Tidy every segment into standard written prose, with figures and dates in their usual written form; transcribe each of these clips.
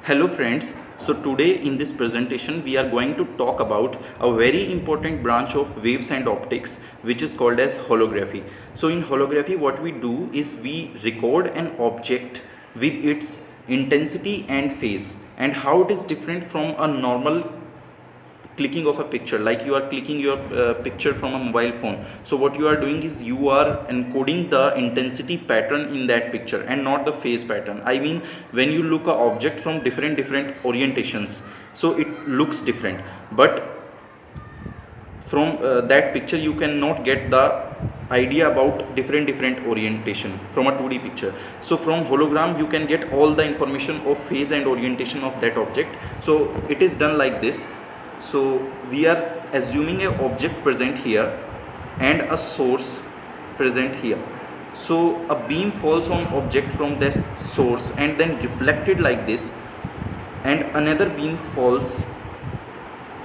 Hello friends, so today in this presentation we are going to talk about a very important branch of waves and optics which is called as holography. So in holography what we do is we record an object with its intensity and phase and how it is different from a normal clicking of a picture, like you are clicking your picture from a mobile phone. So what you are doing is you are encoding the intensity pattern in that picture and not the phase pattern. I mean, when you look a object from different orientations, so it looks different, but from that picture you cannot get the idea about different orientation from a 2D picture. So from hologram you can get all the information of phase and orientation of that object. So it is done like this. So we are assuming an object present here and a source present here. So a beam falls on object from that source and then reflected like this, and another beam falls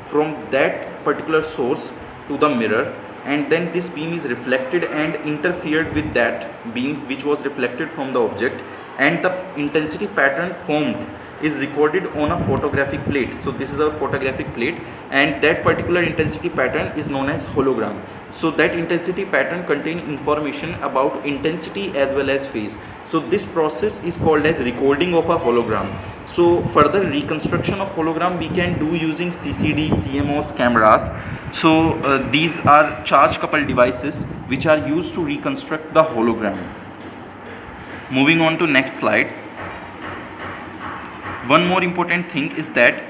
from that particular source to the mirror, and then this beam is reflected and interfered with that beam which was reflected from the object, and the intensity pattern formed is recorded on a photographic plate. So this is a photographic plate, and that particular intensity pattern is known as hologram. So that intensity pattern contains information about intensity as well as phase. So this process is called as recording of a hologram. So further reconstruction of hologram we can do using CCD, CMOS cameras. So these are charge coupled devices which are used to reconstruct the hologram. Moving on to next slide. One more important thing is that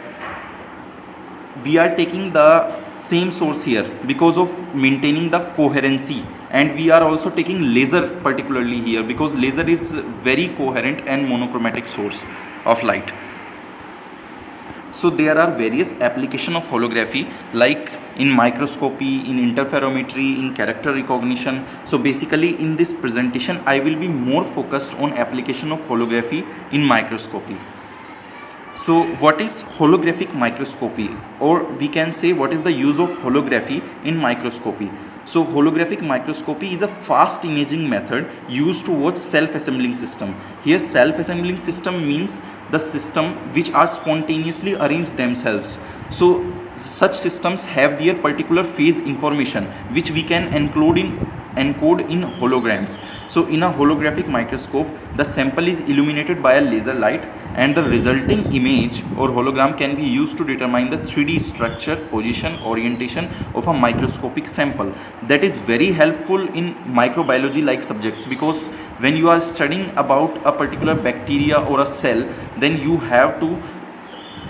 we are taking the same source here because of maintaining the coherency, and we are also taking laser particularly here because laser is very coherent and monochromatic source of light. So there are various applications of holography, like in microscopy, in interferometry, in character recognition. So basically in this presentation I will be more focused on application of holography in microscopy. So what is holographic microscopy, or we can say what is the use of holography in microscopy? So holographic microscopy is a fast imaging method used to watch self-assembling system. Here self-assembling system means the system which are spontaneously arranged themselves. So such systems have their particular phase information which we can encode in holograms. So in a holographic microscope the sample is illuminated by a laser light, and the resulting image or hologram can be used to determine the 3D structure, position, orientation of a microscopic sample. That is very helpful in microbiology like subjects, because when you are studying about a particular bacteria or a cell, then you have to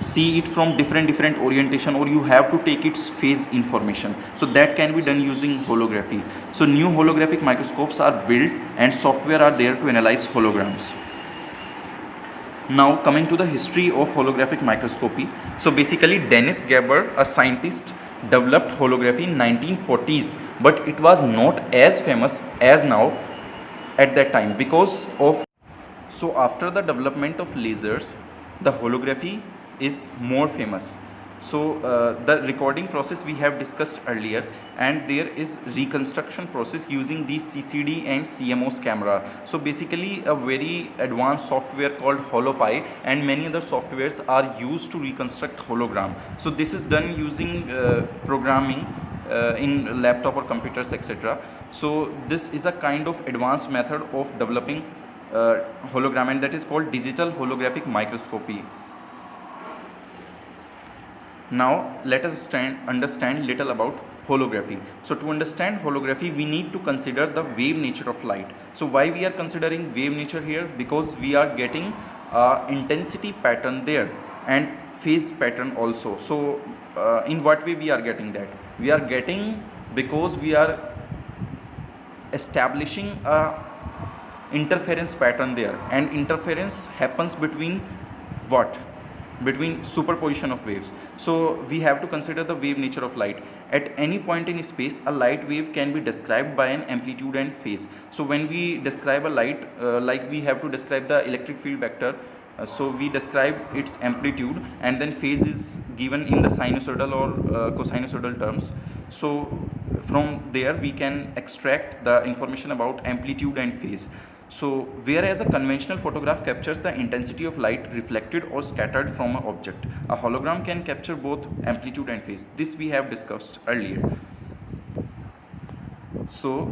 see it from different orientation, or you have to take its phase information. So that can be done using holography. So new holographic microscopes are built and software are there to analyze holograms. Now coming to the history of holographic microscopy. So basically Dennis Gaber, a scientist, developed holography in 1940s, but it was not as famous as now at that time because of. So after the development of lasers, the holography is more famous. So the recording process we have discussed earlier, and there is reconstruction process using the CCD and CMOS camera. So basically a very advanced software called HoloPy and many other softwares are used to reconstruct hologram. So this is done using programming in laptop or computers, etc. So this is a kind of advanced method of developing hologram, and that is called digital holographic microscopy. Now let us understand little about holography. So to understand holography we need to consider the wave nature of light. So why we are considering wave nature here? Because we are getting intensity pattern there and phase pattern also. So in what way we are getting that? We are getting because we are establishing a interference pattern there, and interference happens between what? Between superposition of waves. So we have to consider the wave nature of light. At any point in space a light wave can be described by an amplitude and phase. So when we describe a light, like we have to describe the electric field vector, so we describe its amplitude, and then phase is given in the sinusoidal or cosinusoidal terms. So from there we can extract the information about amplitude and phase. So whereas a conventional photograph captures the intensity of light reflected or scattered from an object, a hologram can capture both amplitude and phase. This we have discussed earlier. So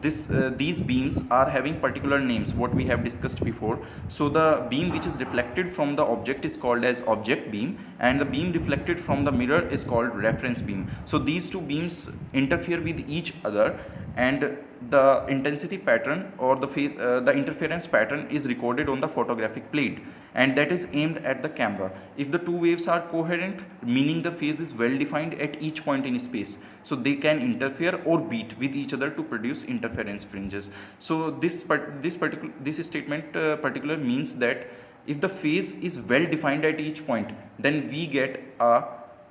these beams are having particular names, what we have discussed before. So the beam which is reflected from the object is called as object beam, and the beam reflected from the mirror is called reference beam. So these two beams interfere with each other, and the intensity pattern or the interference pattern is recorded on the photographic plate, and that is aimed at the camera. If the two waves are coherent, meaning the phase is well defined at each point in space, so they can interfere or beat with each other to produce interference fringes. So this statement particular means that if the phase is well defined at each point, then we get a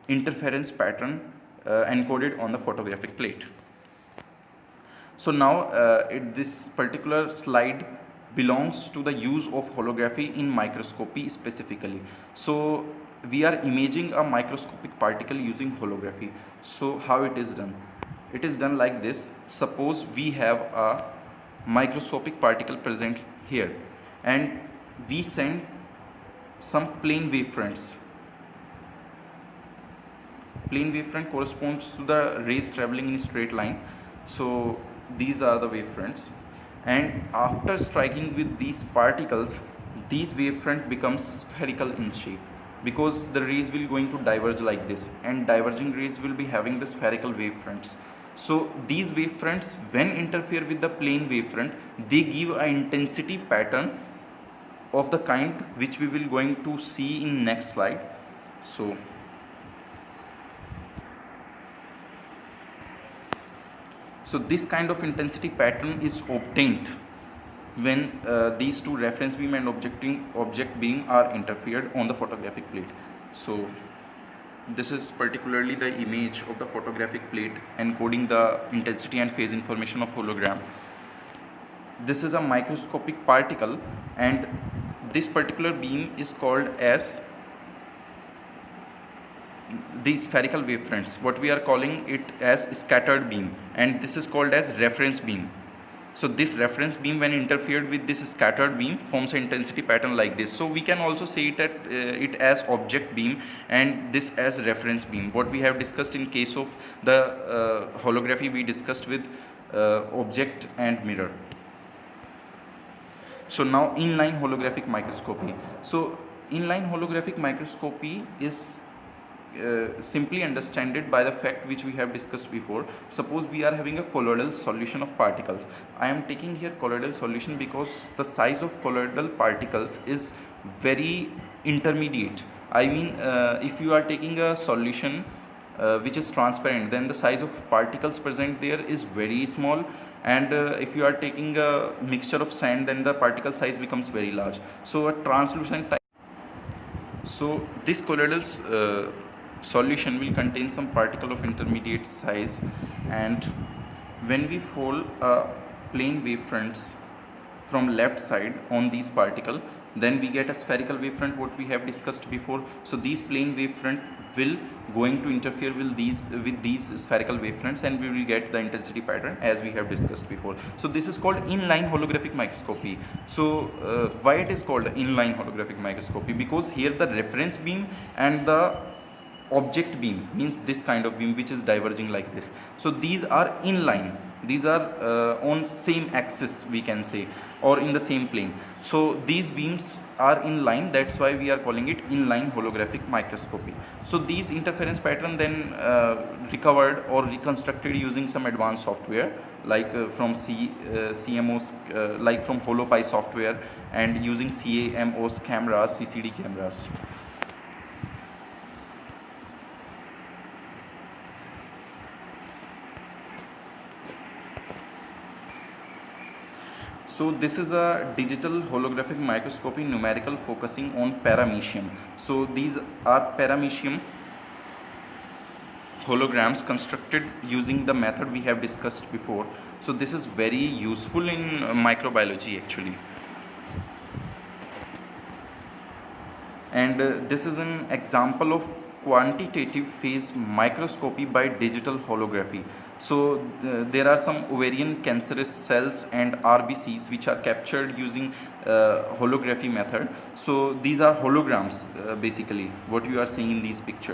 interference pattern encoded on the photographic plate. So now this particular slide belongs to the use of holography in microscopy specifically. So we are imaging a microscopic particle using holography. So how it is done? It is done like this. Suppose we have a microscopic particle present here, and we send some plane wavefronts. Plane wavefront corresponds to the rays traveling in a straight line. So these are the wavefronts, and after striking with these particles, these wavefront becomes spherical in shape, because the rays will going to diverge like this, and diverging rays will be having the spherical wavefronts. So these wavefronts, when interfere with the plane wavefront, they give an intensity pattern of the kind which we will going to see in next slide. So this kind of intensity pattern is obtained when these two reference beam and object beam are interfered on the photographic plate. So this is particularly the image of the photographic plate encoding the intensity and phase information of hologram. This is a microscopic particle, and this particular beam is called as the spherical wavefronts. What we are calling it as scattered beam, and this is called as reference beam. So this reference beam, when interfered with this scattered beam, forms an intensity pattern like this. So we can also say it as object beam, and this as reference beam. What we have discussed in case of the holography, we discussed with object and mirror. So now inline holographic microscopy. So inline holographic microscopy is simply understood by the fact which we have discussed before. Suppose we are having a colloidal solution of particles. I am taking here colloidal solution because the size of colloidal particles is very intermediate. I mean, if you are taking a solution which is transparent, then the size of particles present there is very small, and if you are taking a mixture of sand, then the particle size becomes very large. So a translucent type. So this colloidal solution will contain some particle of intermediate size, and when we fold plane wavefronts from left side on these particle, then we get a spherical wavefront, what we have discussed before. So these plane wavefront will going to interfere with these spherical wavefronts, and we will get the intensity pattern as we have discussed before. So this is called inline holographic microscopy. So why it is called inline holographic microscopy? Because here the reference beam and the object beam, means this kind of beam which is diverging like this, so these are inline, these are on same axis, we can say, or in the same plane. So these beams are in line, that's why we are calling it inline holographic microscopy. So these interference pattern then recovered or reconstructed using some advanced software like from CMOS, like from HoloPy software, and using CMOS cameras, CCD cameras. So this is a digital holographic microscopy numerical focusing on paramecium. So these are paramecium holograms constructed using the method we have discussed before. So this is very useful in microbiology actually. And this is an example of quantitative phase microscopy by digital holography. So there are some ovarian cancerous cells and RBCs which are captured using holography method. So these are holograms basically what you are seeing in these pictures.